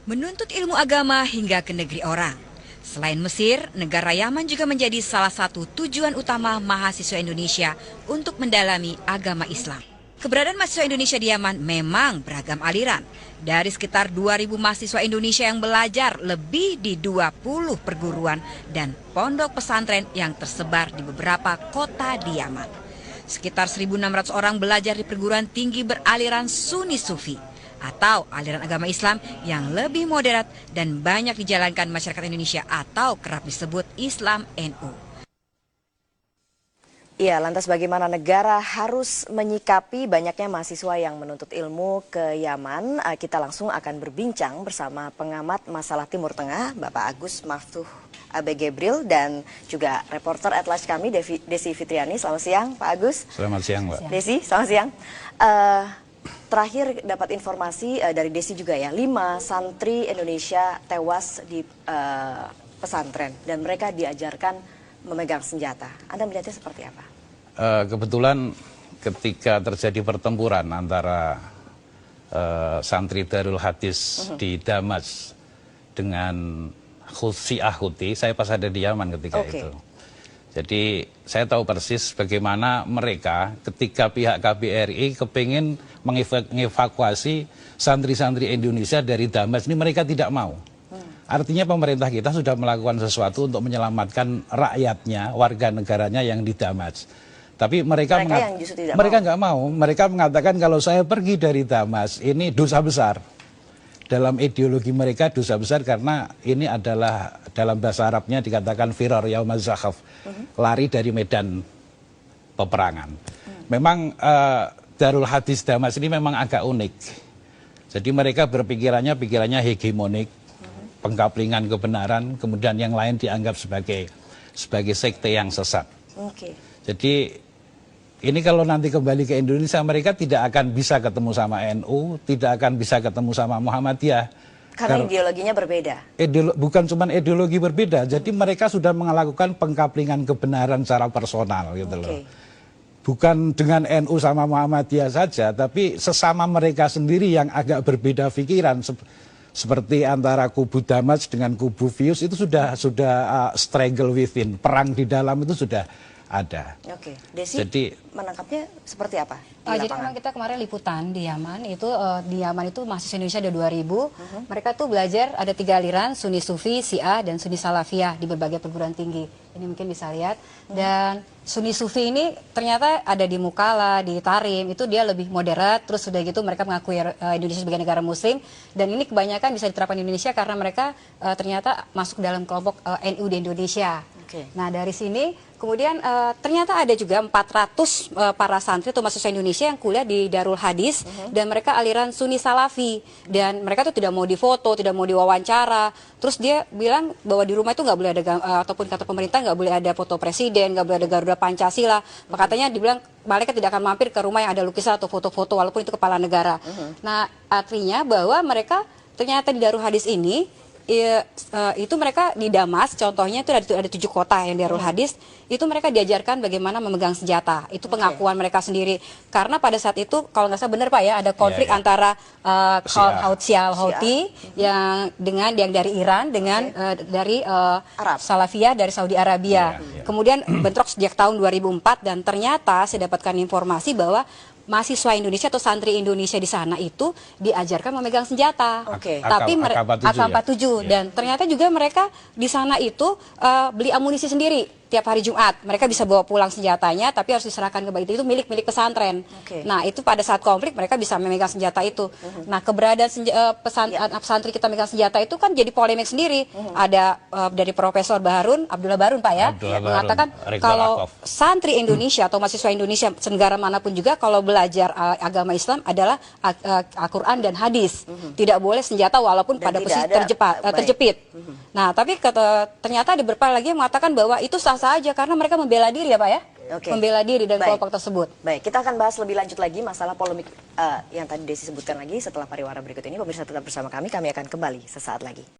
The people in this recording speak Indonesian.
Menuntut ilmu agama hingga ke negeri orang. Selain Mesir, negara Yaman juga menjadi salah satu tujuan utama mahasiswa Indonesia untuk mendalami agama Islam. Keberadaan mahasiswa Indonesia di Yaman memang beragam aliran. Dari sekitar 2.000 mahasiswa Indonesia yang belajar lebih di 20 perguruan dan pondok pesantren yang tersebar di beberapa kota di Yaman. Sekitar 1.600 orang belajar di perguruan tinggi beraliran Sunni Sufi atau aliran agama Islam yang lebih moderat dan banyak dijalankan masyarakat Indonesia atau kerap disebut Islam NU. Iya, lantas bagaimana negara harus menyikapi banyaknya mahasiswa yang menuntut ilmu ke Yaman? Kita langsung akan berbincang bersama pengamat masalah Timur Tengah, Bapak Agus Maftuh Abe Gebril, dan juga reporter Atlas kami, Desi Fitriani. Selamat siang, Pak Agus. Selamat siang, Mbak. Desi, selamat siang. Terakhir dapat informasi dari Desi juga ya, 5 santri Indonesia tewas di pesantren dan mereka diajarkan memegang senjata. Anda melihatnya seperti apa? Kebetulan ketika terjadi pertempuran antara santri Darul Hadis di Damas dengan Syiah Houthi, saya pas ada di Yaman ketika itu. Jadi saya tahu persis bagaimana mereka ketika pihak KBRI kepingin mengevakuasi santri-santri Indonesia dari Damas, ini mereka tidak mau. Artinya pemerintah kita sudah melakukan sesuatu untuk menyelamatkan rakyatnya, warga negaranya yang di Damas. Tapi mereka nggak mau. Mereka mengatakan kalau saya pergi dari Damas ini dosa besar. Dalam ideologi mereka dosa besar karena ini adalah dalam bahasa Arabnya dikatakan firar yaumaz zahaf, lari dari medan peperangan. Memang Darul Hadis Damas ini memang agak unik. Jadi mereka pikirannya hegemonik, pengkaplingan kebenaran, kemudian yang lain dianggap sebagai sekte yang sesat. Jadi ini kalau nanti kembali ke Indonesia, mereka tidak akan bisa ketemu sama NU, tidak akan bisa ketemu sama Muhammadiyah. Karena ideologinya berbeda. Bukan cuma ideologi berbeda, jadi mereka sudah melakukan pengkaplingan kebenaran secara personal gitu loh. Bukan dengan NU sama Muhammadiyah saja, tapi sesama mereka sendiri yang agak berbeda pikiran. Seperti antara kubu Damas dengan kubu Fius itu sudah struggle within, perang di dalam itu sudah ada. Desi, jadi menangkapnya seperti apa? Jadi memang kita kemarin liputan di Yaman itu mahasiswa Indonesia ada 2.000. Mereka tuh belajar ada 3 aliran, Sunni Sufi, Syiah, dan Sunni Salafiyah di berbagai perguruan tinggi. Ini mungkin bisa lihat. Dan Sunni Sufi ini ternyata ada di Mukalla, di Tarim, itu dia lebih moderat. Terus sudah gitu mereka mengakui Indonesia sebagai negara Muslim. Dan ini kebanyakan bisa diterapkan di Indonesia karena mereka ternyata masuk dalam kelompok NU di Indonesia. Nah dari sini kemudian ternyata ada juga 400 para santri atau mahasiswa Indonesia yang kuliah di Darul Hadis dan mereka aliran Sunni Salafi dan mereka tuh tidak mau difoto, tidak mau diwawancara. Terus dia bilang bahwa di rumah itu nggak boleh ada ataupun kata pemerintah nggak boleh ada foto presiden, nggak boleh ada Garuda Pancasila. Katanya dibilang mereka tidak akan mampir ke rumah yang ada lukisan atau foto-foto walaupun itu kepala negara. Nah artinya bahwa mereka ternyata di Darul Hadis ini itu mereka di Damas, contohnya itu ada 7 kota yang di Darul Hadis, itu mereka diajarkan bagaimana memegang senjata. Itu pengakuan mereka sendiri. Karena pada saat itu, kalau nggak salah benar Pak ya, ada konflik antara Syiah Houthi yang dari Iran dengan dari Salafiyah dari Saudi Arabia. Kemudian bentrok sejak tahun 2004 dan ternyata saya dapatkan informasi bahwa mahasiswa Indonesia atau santri Indonesia di sana itu diajarkan memegang senjata, tapi AK-47 dan ternyata juga mereka di sana itu beli amunisi sendiri tiap hari Jumat. Mereka bisa bawa pulang senjatanya, tapi harus diserahkan ke itu milik pesantren. Nah itu pada saat konflik mereka bisa memegang senjata itu. Nah keberadaan pesantren kita memegang senjata itu kan jadi polemik sendiri. Ada dari Profesor Abdullah Barun Pak ya, mengatakan kalau santri Indonesia atau mahasiswa Indonesia negara manapun juga kalau belajar agama Islam adalah Al-Quran dan hadis. Tidak boleh senjata walaupun pada posisi terjepit. Nah, tapi ternyata ada beberapa lagi yang mengatakan bahwa itu sah saja karena mereka membela diri ya Pak ya. Membela diri dan kelompok tersebut. Baik, kita akan bahas lebih lanjut lagi masalah polemik yang tadi Desi sebutkan lagi setelah pariwara berikut ini. Pemirsa tetap bersama kami akan kembali sesaat lagi.